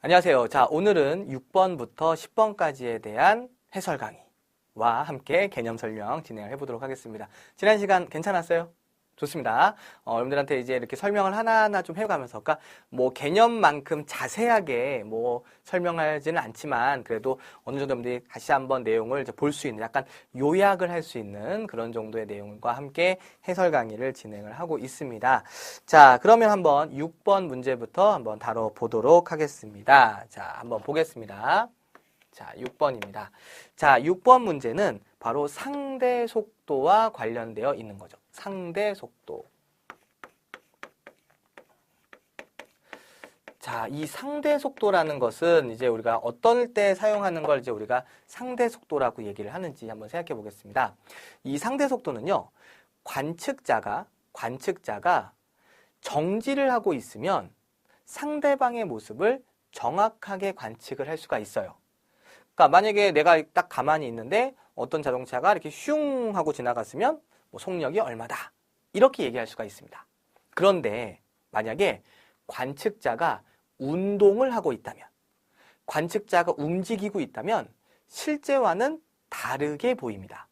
안녕하세요. 자, 오늘은 6번부터 10번까지에 대한 해설 강의와 함께 개념 설명 진행을 해보도록 하겠습니다. 지난 시간 괜찮았어요? 좋습니다. 여러분들한테 이제 이렇게 설명을 하나하나 좀 해가면서, 그러니까 뭐 개념만큼 자세하게 뭐 설명하지는 않지만 그래도 어느 정도 여러분들이 다시 한번 내용을 볼 수 있는, 약간 요약을 할 수 있는 그런 정도의 내용과 함께 해설 강의를 진행을 하고 있습니다. 자, 그러면 한번 6번 문제부터 한번 다뤄보도록 하겠습니다. 자, 한번 보겠습니다. 자, 6번입니다. 자, 6번 문제는 바로 상대 속도와 관련되어 있는 거죠. 상대 속도. 자, 이 상대 속도라는 것은 이제 우리가 어떨 때 사용하는 걸 이제 우리가 상대 속도라고 얘기를 하는지 한번 생각해 보겠습니다. 이 상대 속도는요, 관측자가 정지를 하고 있으면 상대방의 모습을 정확하게 관측을 할 수가 있어요. 그러니까 만약에 내가 딱 가만히 있는데 어떤 자동차가 이렇게 슝 하고 지나갔으면 뭐 속력이 얼마다 이렇게 얘기할 수가 있습니다. 그런데 만약에 관측자가 운동을 하고 있다면, 관측자가 움직이고 있다면 실제와는 다르게 보입니다.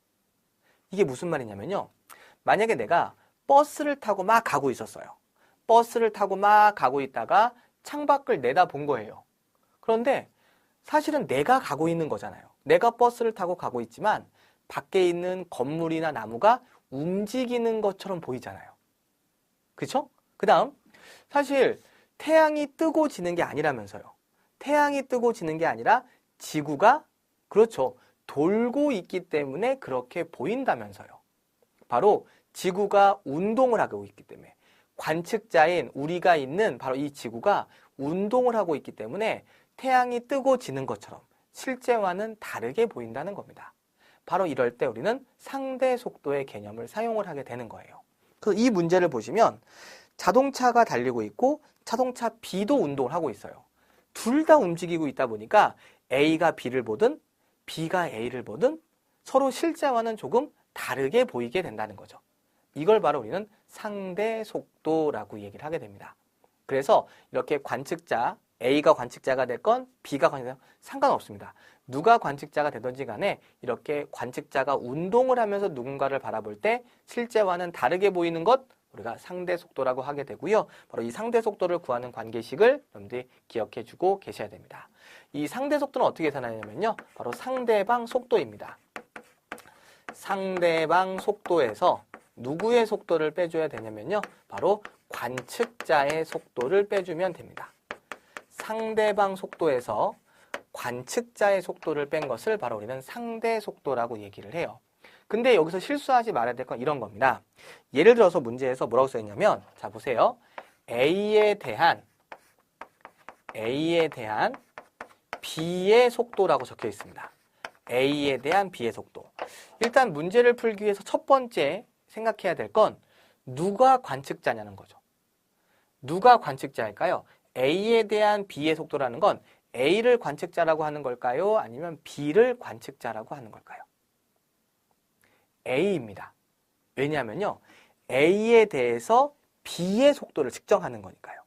이게 무슨 말이냐면요, 만약에 내가 버스를 타고 막 가고 있었어요. 버스를 타고 막 가고 있다가 창밖을 내다본 거예요. 그런데 사실은 내가 가고 있는 거잖아요. 내가 버스를 타고 가고 있지만 밖에 있는 건물이나 나무가 움직이는 것처럼 보이잖아요. 그렇죠? 그 다음, 사실 태양이 뜨고 지는 게 아니라면서요. 태양이 뜨고 지는 게 아니라 지구가, 그렇죠, 돌고 있기 때문에 그렇게 보인다면서요. 바로 지구가 운동을 하고 있기 때문에, 관측자인 우리가 있는 바로 이 지구가 운동을 하고 있기 때문에 태양이 뜨고 지는 것처럼 실제와는 다르게 보인다는 겁니다. 바로 이럴 때 우리는 상대 속도의 개념을 사용을 하게 되는 거예요. 그래서 이 문제를 보시면 자동차가 달리고 있고 자동차 B도 운동을 하고 있어요. 둘 다 움직이고 있다 보니까 A가 B를 보든 B가 A를 보든 서로 실제와는 조금 다르게 보이게 된다는 거죠. 이걸 바로 우리는 상대 속도라고 얘기를 하게 됩니다. 그래서 이렇게 관측자, A가 관측자가 됐건 B가 관측자가 상관없습니다. 누가 관측자가 되든지 간에 이렇게 관측자가 운동을 하면서 누군가를 바라볼 때 실제와는 다르게 보이는 것, 우리가 상대 속도라고 하게 되고요. 바로 이 상대 속도를 구하는 관계식을 여러분들이 기억해 주고 계셔야 됩니다. 이 상대 속도는 어떻게 계산하냐면요, 바로 상대방 속도입니다. 상대방 속도에서 누구의 속도를 빼줘야 되냐면요, 바로 관측자의 속도를 빼주면 됩니다. 상대방 속도에서 관측자의 속도를 뺀 것을 바로 우리는 상대 속도라고 얘기를 해요. 근데 여기서 실수하지 말아야 될 건 이런 겁니다. 예를 들어서 문제에서 뭐라고 써있냐면, 자 보세요. A에 대한 B의 속도라고 적혀 있습니다. A에 대한 B의 속도. 일단 문제를 풀기 위해서 첫 번째 생각해야 될 건 누가 관측자냐는 거죠. 누가 관측자일까요? A에 대한 B의 속도라는 건 A를 관측자라고 하는 걸까요? 아니면 B를 관측자라고 하는 걸까요? A입니다. 왜냐하면요, A에 대해서 B의 속도를 측정하는 거니까요.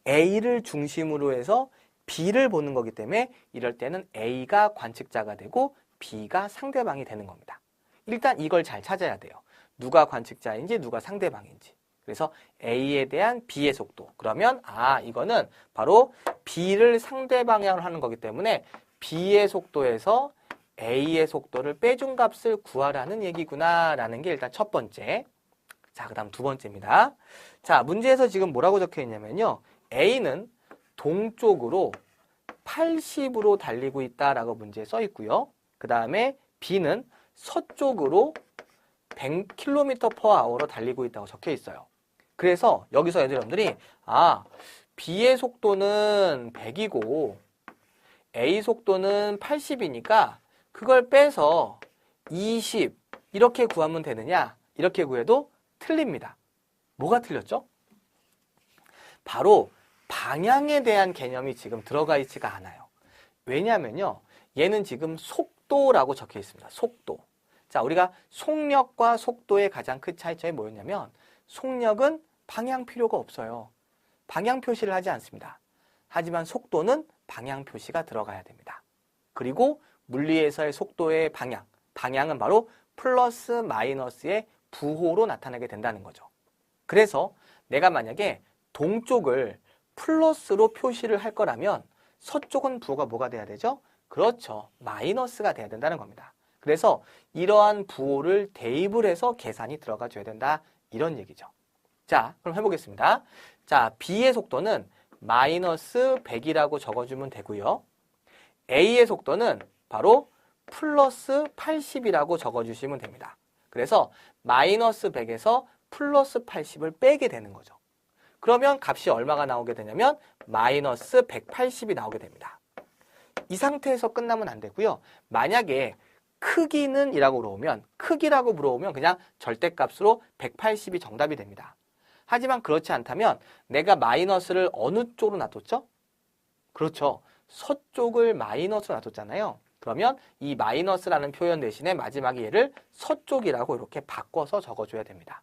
A를 중심으로 해서 B를 보는 거기 때문에 이럴 때는 A가 관측자가 되고 B가 상대방이 되는 겁니다. 일단 이걸 잘 찾아야 돼요. 누가 관측자인지 누가 상대방인지. 그래서 A에 대한 B의 속도. 그러면 이거는 바로 B를 상대 방향으로 하는 거기 때문에 B의 속도에서 A의 속도를 빼준 값을 구하라는 얘기구나 라는 게 일단 첫 번째. 자, 그 다음 두 번째입니다. 자, 문제에서 지금 뭐라고 적혀 있냐면요, A는 동쪽으로 80으로 달리고 있다라고 문제에 써 있고요. 그 다음에 B는 서쪽으로 100km/h로 달리고 있다고 적혀 있어요. 그래서 여기서 여러분들이 B의 속도는 100이고 A 속도는 80이니까 그걸 빼서 20 이렇게 구하면 되느냐? 이렇게 구해도 틀립니다. 뭐가 틀렸죠? 바로 방향에 대한 개념이 지금 들어가 있지가 않아요. 왜냐하면요, 얘는 지금 속도라고 적혀 있습니다. 속도. 자, 우리가 속력과 속도의 가장 큰 차이점이 뭐였냐면, 속력은 방향 필요가 없어요. 방향 표시를 하지 않습니다. 하지만 속도는 방향 표시가 들어가야 됩니다. 그리고 물리에서의 속도의 방향은 바로 플러스 마이너스의 부호로 나타나게 된다는 거죠. 그래서 내가 만약에 동쪽을 플러스로 표시를 할 거라면 서쪽은 부호가 뭐가 돼야 되죠? 그렇죠. 마이너스가 돼야 된다는 겁니다. 그래서 이러한 부호를 대입을 해서 계산이 들어가 줘야 된다. 이런 얘기죠. 자, 그럼 해보겠습니다. 자, B의 속도는 마이너스 100이라고 적어주면 되고요. A의 속도는 바로 플러스 80이라고 적어주시면 됩니다. 그래서 마이너스 100에서 플러스 80을 빼게 되는 거죠. 그러면 값이 얼마가 나오게 되냐면 마이너스 180이 나오게 됩니다. 이 상태에서 끝나면 안 되고요. 만약에 크기는 이라고 물어보면 그냥 절대값으로 180이 정답이 됩니다. 하지만 그렇지 않다면 내가 마이너스를 어느 쪽으로 놔뒀죠? 그렇죠. 서쪽을 마이너스로 놔뒀잖아요. 그러면 이 마이너스라는 표현 대신에 마지막에 얘를 서쪽이라고 이렇게 바꿔서 적어줘야 됩니다.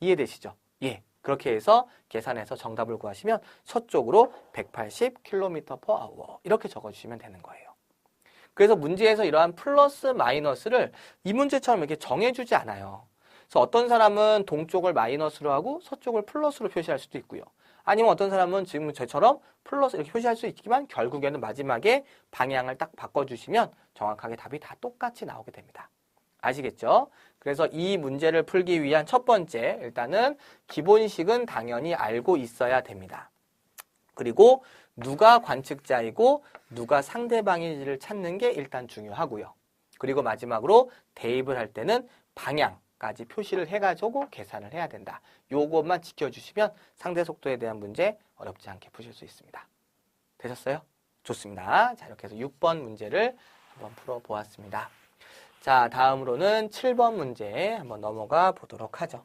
이해되시죠? 예. 그렇게 해서 계산해서 정답을 구하시면 서쪽으로 180km/h 이렇게 적어주시면 되는 거예요. 그래서 문제에서 이러한 플러스 마이너스를 이 문제처럼 이렇게 정해주지 않아요. 그래서 어떤 사람은 동쪽을 마이너스로 하고 서쪽을 플러스로 표시할 수도 있고요. 아니면 어떤 사람은 지금 저처럼 플러스 이렇게 표시할 수 있지만 결국에는 마지막에 방향을 딱 바꿔주시면 정확하게 답이 다 똑같이 나오게 됩니다. 아시겠죠? 그래서 이 문제를 풀기 위한 첫 번째, 일단은 기본식은 당연히 알고 있어야 됩니다. 그리고 누가 관측자이고 누가 상대방인지를 찾는 게 일단 중요하고요. 그리고 마지막으로 대입을 할 때는 방향까지 표시를 해가지고 계산을 해야 된다. 요것만 지켜주시면 상대 속도에 대한 문제 어렵지 않게 푸실 수 있습니다. 되셨어요? 좋습니다. 자, 이렇게 해서 6번 문제를 한번 풀어보았습니다. 자, 다음으로는 7번 문제 한번 넘어가 보도록 하죠.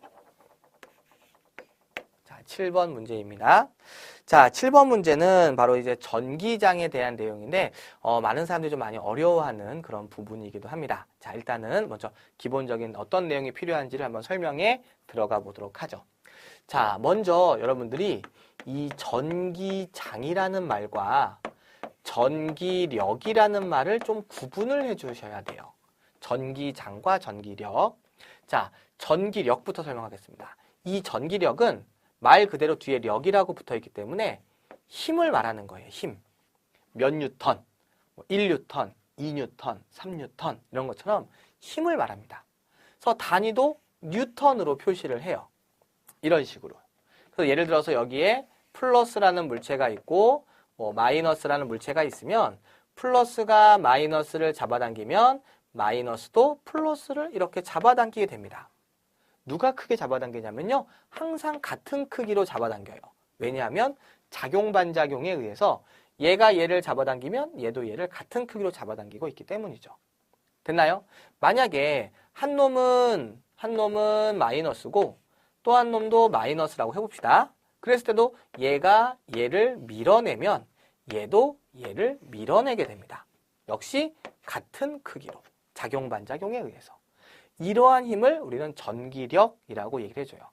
자, 7번 문제입니다. 자, 7번 문제는 바로 이제 전기장에 대한 내용인데, 많은 사람들이 좀 많이 어려워하는 그런 부분이기도 합니다. 자, 일단은 먼저 기본적인 어떤 내용이 필요한지를 한번 설명해 들어가 보도록 하죠. 자, 먼저 여러분들이 이 전기장이라는 말과 전기력이라는 말을 좀 구분을 해 주셔야 돼요. 전기장과 전기력. 자, 전기력부터 설명하겠습니다. 이 전기력은 말 그대로 뒤에 력이라고 붙어 있기 때문에 힘을 말하는 거예요. 힘. 몇 뉴턴, 1뉴턴, 2뉴턴, 3뉴턴 이런 것처럼 힘을 말합니다. 그래서 단위도 뉴턴으로 표시를 해요. 이런 식으로. 그래서 예를 들어서 여기에 플러스라는 물체가 있고 마이너스라는 물체가 있으면 플러스가 마이너스를 잡아당기면 마이너스도 플러스를 이렇게 잡아당기게 됩니다. 누가 크게 잡아당기냐면요. 항상 같은 크기로 잡아당겨요. 왜냐하면 작용반작용에 의해서 얘가 얘를 잡아당기면 얘도 얘를 같은 크기로 잡아당기고 있기 때문이죠. 됐나요? 만약에 한 놈은 마이너스고 또 한 놈도 마이너스라고 해봅시다. 그랬을 때도 얘가 얘를 밀어내면 얘도 얘를 밀어내게 됩니다. 역시 같은 크기로 작용반작용에 의해서. 이러한 힘을 우리는 전기력이라고 얘기를 해줘요.